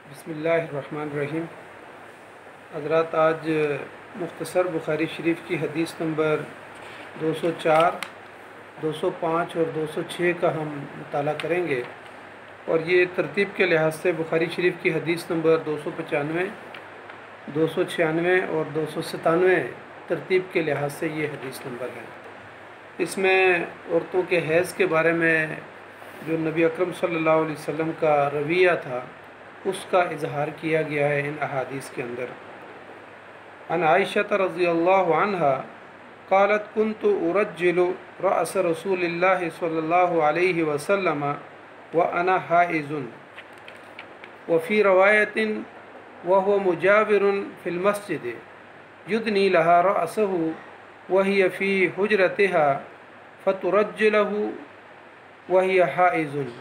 बिस्मिल्लाहिर्रहमानिर्रहीम। हज़रात, आज मुख्तसर बुखारी शरीफ की हदीस नंबर 204, 205 और 206 का हम मुताला करेंगे। और ये तरतीब के लिहाज से बुखारी शरीफ की हदीस नंबर 295, 296 और 297 तरतीब के लिहाज से ये हदीस नंबर है। इसमें औरतों के हैज़ के बारे में जो नबी अकरम सल्लल्लाहु अलैहि वसल्लम का रवैया था उसका इजहार किया गया है इन अहादीस के अंदर। अन आयशा रज़ियल्लाहु अन्हा क़ालत कुन्तु उरज्जिलु रअस रसूलिल्लाहि सल्लल्लाहु अलैहि वसल्लम व अना हाइज़ुन व फ़ी रवायतिन व हुवा मुजाविरुन फ़िल मस्जिद युदनी लहा रअसहु व हिय फ़ी हुजरतिहा फ़तुरज्जिलहु व हिय हाइज़ुन।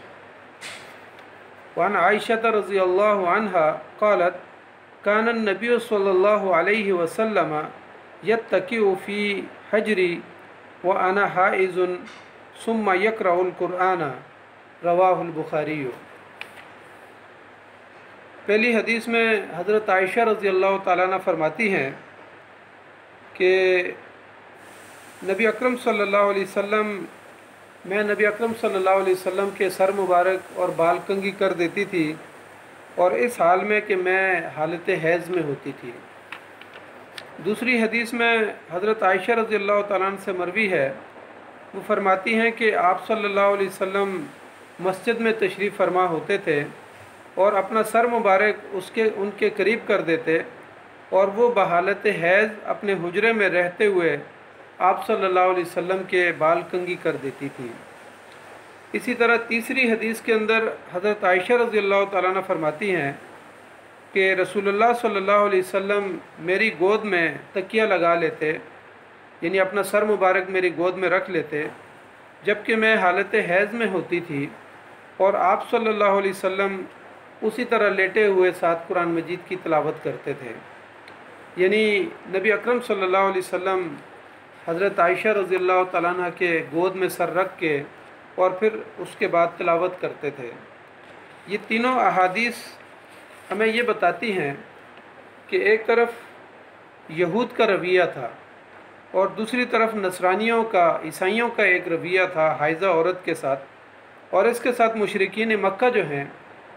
वान आयशा रज़ियल्लाहु अन्हा क़ालत कान नबी सल्लल्लाहु अलैहि वसल्लम यत्तकिउ फ़ी हजरी व अना हाइज़ुन सुम्मा यक़रउल क़ुरआन रवाहुल बुखारी। पहली हदीस में हज़रत आयशा रज़ियल्लाहु ताला अन्हा फरमाती हैं कि नबी अकरम सल्लल्लाहु अलैहि वसल्लम मैं नबी अकरम सल्लल्लाहु अलैहि वसल्लम के सर मुबारक और बाल कंघी कर देती थी, और इस हाल में कि मैं हालत हैज़ में होती थी। दूसरी हदीस में हज़रत आयशा रज़ियल्लाहु ताला अन्हा से मरवी है, वो फरमाती हैं कि आप सल्लल्लाहु अलैहि वसल्लम मस्जिद में तशरीफ़ फरमा होते थे और अपना सर मुबारक उनके करीब कर देते, और वो बहालत हैज़ अपने हुजरे में रहते हुए आप सल्लल्लाहु अलैहि वसल्लम के बाल कंघी कर देती थी। इसी तरह तीसरी हदीस के अंदर हज़रत आयशा रज़ियल्लाहु ताला अन्हा फरमाती हैं कि रसूलुल्लाह सल्लल्लाहु अलैहि वसल्लम मेरी गोद में तकिया लगा लेते, यानी अपना सर मुबारक मेरी गोद में रख लेते जबकि मैं हालत हैज़ में होती थी, और आप सल्लल्लाहु अलैहि वसल्लम उसी तरह लेटे हुए साथ कुरान मजीद की तिलावत करते थे। यानी नबी अकरम सल्लल्लाहु अलैहि वसल्लम हज़रत आयशा रज़ियल्लाहु ताला अन्हा के गोद में सर रख के और फिर उसके बाद तिलावत करते थे। ये तीनों अहादीस हमें ये बताती हैं कि एक तरफ यहूद का रवैया था और दूसरी तरफ नसरानियों का, ईसाइयों का एक रवैया था हाइज़ा औरत के साथ, और इसके साथ मुशरिकीन मक्का जो हैं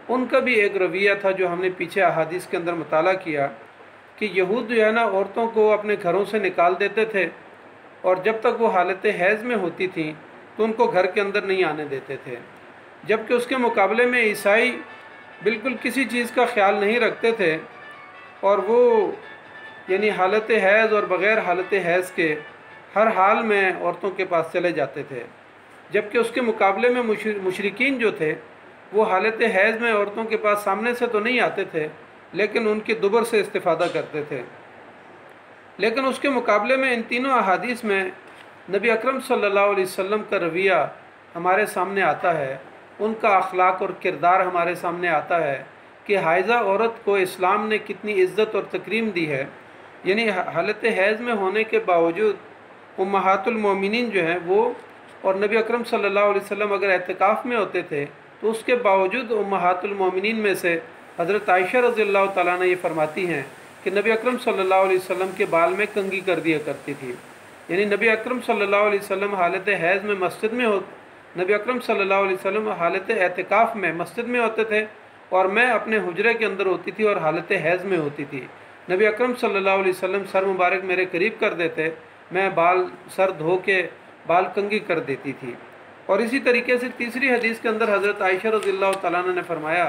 उनका भी एक रवैया था जो हमने पीछे अहादीस के अंदर मुताला किया कि यहूद जो है ना औरतों को अपने घरों से निकाल देते थे, और जब तक वो हालत हैज़ में होती थी तो उनको घर के अंदर नहीं आने देते थे। जबकि उसके मुकाबले में ईसाई बिल्कुल किसी चीज़ का ख्याल नहीं रखते थे, और वो यानी हालत हैज़ और बग़ैर हालत हैज़ के हर हाल में औरतों के पास चले जाते थे। जबकि उसके मुकाबले में मुशरिकीन जो थे वो हालत हैज़ में औरतों के पास सामने से तो नहीं आते थे, लेकिन उनकी दुबर से इस्तिफ़ादा करते थे। लेकिन उसके मुकाबले में इन तीनों अहादीस में नबी अकरम सल्लल्लाहु अलैहि वसल्लम का रवैया हमारे सामने आता है, उनका अखलाक और किरदार हमारे सामने आता है कि हाइज़ा औरत को इस्लाम ने कितनी इज़्ज़त और तकरीम दी है। यानी हालत हैज़ में होने के बावजूद उम्महातुल मोमिनीन जो हैं वो, और नबी अकरम सल्लल्लाहु अलैहि वसल्लम अगर एहतिकाफ़ में होते थे तो उसके बावजूद उम्महातुल मोमिनीन में से हज़रत आयशा रज़ियल्लाहु ताला अन्हा ये फरमाती हैं कि नबी अकरम सल्लल्लाहु अलैहि वसल्लम के बाल में कंघी कर दिया करती थी। यानी नबी अकरम सल्लल्लाहु अलैहि वसल्लम हालत हैज़ में मस्जिद में नबी अकरम सल्लल्लाहु अलैहि वसल्लम हालत एहतिकाफ़ में मस्जिद में होते थे, और मैं अपने हुजरे के अंदर होती थी और हालत हैज़ में होती थी। नबी अकरम सल्लल्लाहु अलैहि वसल्लम सर मुबारक मेरे करीब कर देते, मैं सर धो के बाल कंघी कर देती थी। और इसी तरीके से तीसरी हदीस के अंदर हज़रत आयशा रज़ियल्लाहु ताला अन्हा ने फरमाया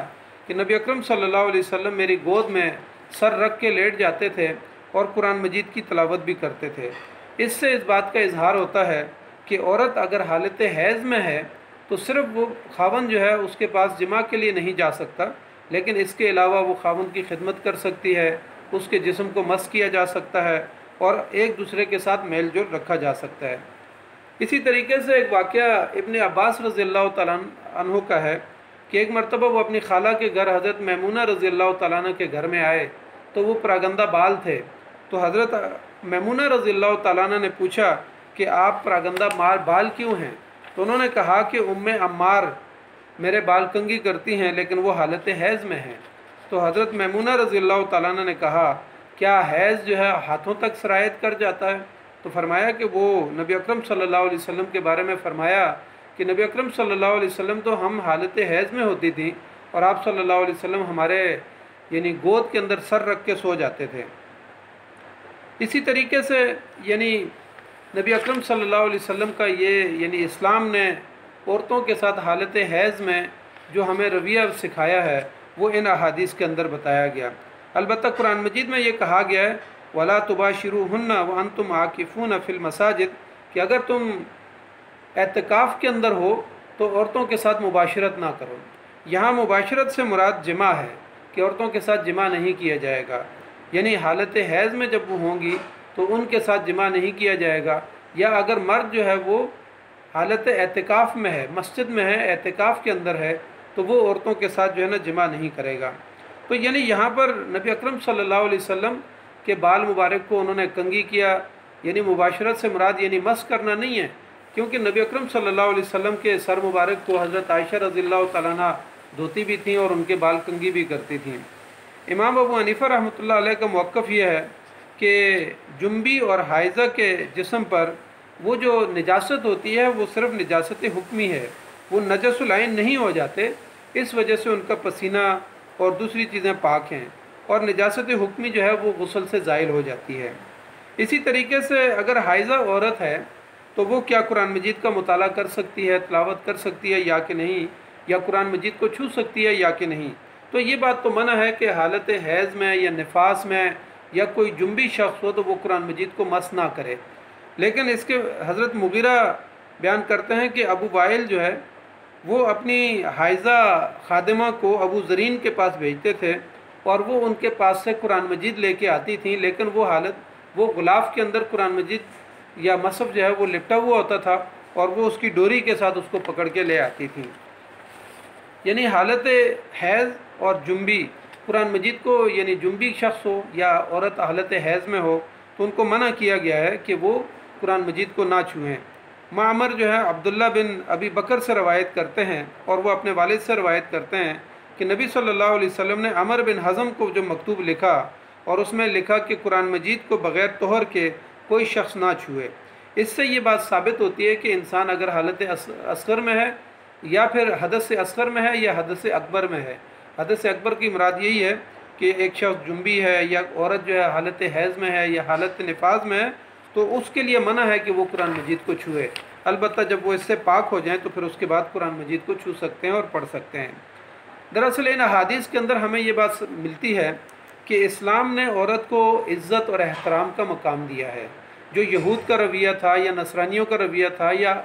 कि नबी अकरम सल्लल्लाहु अलैहि वसल्लम मेरी गोद में सर रख के लेट जाते थे और कुरान मजीद की तिलावत भी करते थे। इससे इस बात का इजहार होता है कि औरत अगर हालत हैज़ में है तो सिर्फ़ वो खावन जो है उसके पास जिमा के लिए नहीं जा सकता, लेकिन इसके अलावा वो खावन की खिदमत कर सकती है, उसके जिस्म को मस किया जा सकता है और एक दूसरे के साथ मेल जोल रखा जा सकता है। इसी तरीके से एक वाक़या इब्न अब्बास रज़ियल्लाहु ताला अन्हु का है कि एक मरतबा वो अपनी खाला के घर हज़रत मैमूना रज़ियल्लाहु ताला अन्हा के घर में आए तो वो परागंदा बाल थे। तो हज़रत मैमूना रज़ियल्लाहु ताला अन्हा ने पूछा कि आप परागंदा बाल क्यों हैं? तो उन्होंने कहा कि उम्मे अम्मार मेरे बाल कंघी करती हैं लेकिन वो हालत हैज़ में हैं। تو حضرت میمونہ رضی اللہ تعالیٰ عنہ نے کہا کیا حیض جو ہے ہاتھوں تک سرایت کر جاتا ہے؟ تو فرمایا کہ وہ نبی اکرم صلی اللہ علیہ وسلم کے بارے میں فرمایا کہ نبی اکرم صلی اللہ علیہ وسلم تو ہم حالت حیض میں ہوتی تھی اور آپ صلی اللہ علیہ وسلم ہمارے یعنی گود کے اندر سر رکھ کے سو جاتے تھے۔ اسی طریقے سے یعنی نبی اکرم صلی اللہ علیہ وسلم کا یہ یعنی اسلام نے عورتوں کے ساتھ حالت حیض میں جو ہمیں رویہ سکھایا ہے وہ ان احادیث کے اندر بتایا گیا۔ البتہ قرآن مجید میں یہ کہا گیا ہے وَلَا تُبَاشِرُوهُنَّ وَأَنْتُمْ عَاكِفُونَ فِي الْمَسَاجِدِ کہ اگر تم اعتکاف کے اندر ہو تو عورتوں کے ساتھ مباشرت نہ کرو۔ یہاں مباشرت سے مراد جماع ہے کہ عورتوں کے ساتھ جماع نہیں کیا جائے گا، یعنی حالت حیض میں جب وہ ہوں گی تو ان کے ساتھ جماع نہیں کیا جائے گا، یا اگر مرد جو ہے وہ حالت اعتکاف میں ہے، مسجد میں ہے، اعتکاف کے اندر ہے، تو وہ عورتوں کے ساتھ جو ہے نا جماع نہیں کرے گا۔ تو یعنی یہاں پر نبی اکرم صلی اللہ علیہ وسلم کے بال مبارک کو انہوں نے کنگھی کیا، یعنی مباشرت سے مراد یعنی مس کرنا نہیں ہے، کیونکہ نبی اکرم صلی اللہ علیہ وسلم کے سر مبارک کو حضرت عائشہ رضی اللہ تعالیٰ عنہ دھوتی بھی تھیں اور ان کے بال کنگھی بھی کرتی تھیں۔ امام ابو حنیفہ رحمۃ اللہ علیہ کا موقف یہ ہے کہ جنبی اور حائضہ کے جسم پر وہ جو نجاست ہوتی ہے وہ صرف نجاست حکمی ہے، وہ نجس العین نہیں ہو جاتے، اس وجہ سے ان کا پسینہ اور دوسری چیزیں پاک ہیں، اور نجاست حکمی جو ہے وہ غسل سے زائل ہو جاتی ہے۔ اسی طریقے سے اگر حائضہ عورت ہے تو وہ کیا قرآن مجید کا مطالعہ کر سکتی ہے، تلاوت کر سکتی ہے یا کہ نہیں، یا قرآن مجید کو چھو سکتی ہے یا کہ نہیں؟ تو یہ بات تو منع ہے کہ حالت حیض میں یا نفاس میں یا کوئی جنبی شخص ہو تو وہ قرآن مجید کو مس نہ کرے۔ لیکن اس کے حضرت مغیرہ بیان کرتے ہیں کہ ابو وائل جو ہے وہ اپنی حائضہ خادمہ کو ابو زرین کے پاس بھیجتے تھے اور وہ ان کے پاس سے قرآن مجید لے کے آتی تھیں، لیکن وہ غلاف کے اندر قرآن مجید یا مصحف جو ہے وہ لپٹا ہوا ہوتا تھا اور وہ اس کی ڈوری کے ساتھ اس کو پکڑ کے لے آتی تھیں۔ یعنی حالت حیض اور جنبی قرآن مجید کو یعنی جنبی شخص ہو یا عورت حالت حیض میں ہو تو ان کو منع کیا گیا ہے کہ وہ قرآن مجید کو نہ چھوئیں۔ معمر جو ہے عبداللہ بن ابی بکر سے روایت کرتے ہیں اور وہ اپنے والد سے روایت کرتے ہیں کہ نبی صلی اللہ علیہ وسلم نے عمر بن حزم کو جو مکتوب لکھا اور اس میں لکھا کہ قرآن مجید کو بغیر طہر کے کوئی شخص نہ چھوئے۔ اس سے یہ بات ثابت ہوتی ہے کہ انسان اگر حالت اصغر میں ہے یا پھر حدث اصغر میں ہے یا حدث اکبر میں ہے، حدث اکبر کی مراد یہی ہے کہ ایک شخص جنبی ہے یا عورت جو ہے حالت حیض میں ہے یا حالت نفاس میں ہے تو اس کے لیے منع ہے کہ وہ قرآن مجید کو چھوئے۔ البتہ جب وہ اس سے پاک ہو جائیں تو پھر اس کے بعد قرآن مجید کو چھو سکتے ہیں اور پڑھ سکتے ہیں۔ دراصل ان احادیث کے اندر ہمیں یہ بات ملتی ہے کہ اسلام نے عورت کو عزت اور احترام کا مقام دیا ہے۔ جو یہود کا رویہ تھا یا نصرانیوں کا رویہ تھا یا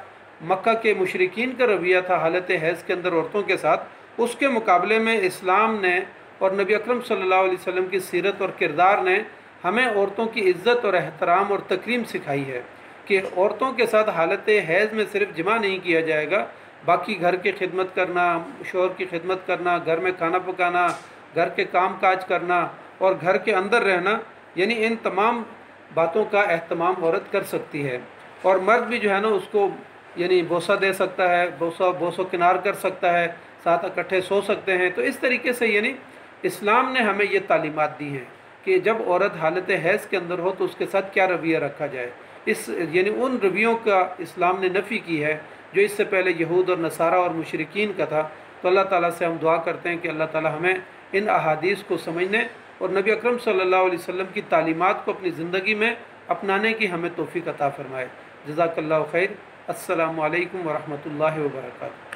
مکہ کے مشرکین کا رویہ تھا حالت حیض کے اندر عورتوں کے ساتھ، اس کے مقابلے میں اسلام نے اور نبی اکرم صلی اللہ علیہ وسلم کی سیرت اور کردار نے ہمیں عورتوں کی عزت اور احترام اور تکریم سکھائی ہے کہ عورتوں کے ساتھ حالت حیض میں صرف جماع نہیں کیا جائے گا، باقی گھر کی خدمت کرنا، شوہر کی خدمت کرنا، گھر میں کھانا پکانا، گھر کے کام کاج کرنا اور گھر کے اندر رہنا، یعنی ان تمام باتوں کا اہتمام عورت کر سکتی ہے۔ اور مرد بھی جو ہے نا اس کو یعنی بوسہ دے سکتا ہے، بوسہ کنار کر سکتا ہے، ساتھ اکٹھے سو سکتے ہیں۔ تو اس طریقے سے یعنی اسلام نے ہمیں یہ تعلیمات دی ہیں کہ جب عورت حالت حیض کے اندر ہو تو اس کے ساتھ کیا رویہ رکھا جائے۔ یعنی ان رویوں کا اسلام نے نفی کی ہے جو اس سے پہلے یہود اور نصارہ اور مشرکین کا تھا۔ تو اللہ تعالیٰ سے ہم دعا کرتے ہیں کہ اللہ تعالیٰ ہمیں ان احادیث کو سمجھنے اور نبی اکرم صلی اللہ علیہ وسلم کی تعلیمات کو اپنی زندگی میں اپنانے کی ہمیں توفیق عطا فرمائے۔ جزاک اللہ خیر۔ السلام علیکم ورحمۃ اللہ وبرکاتہ۔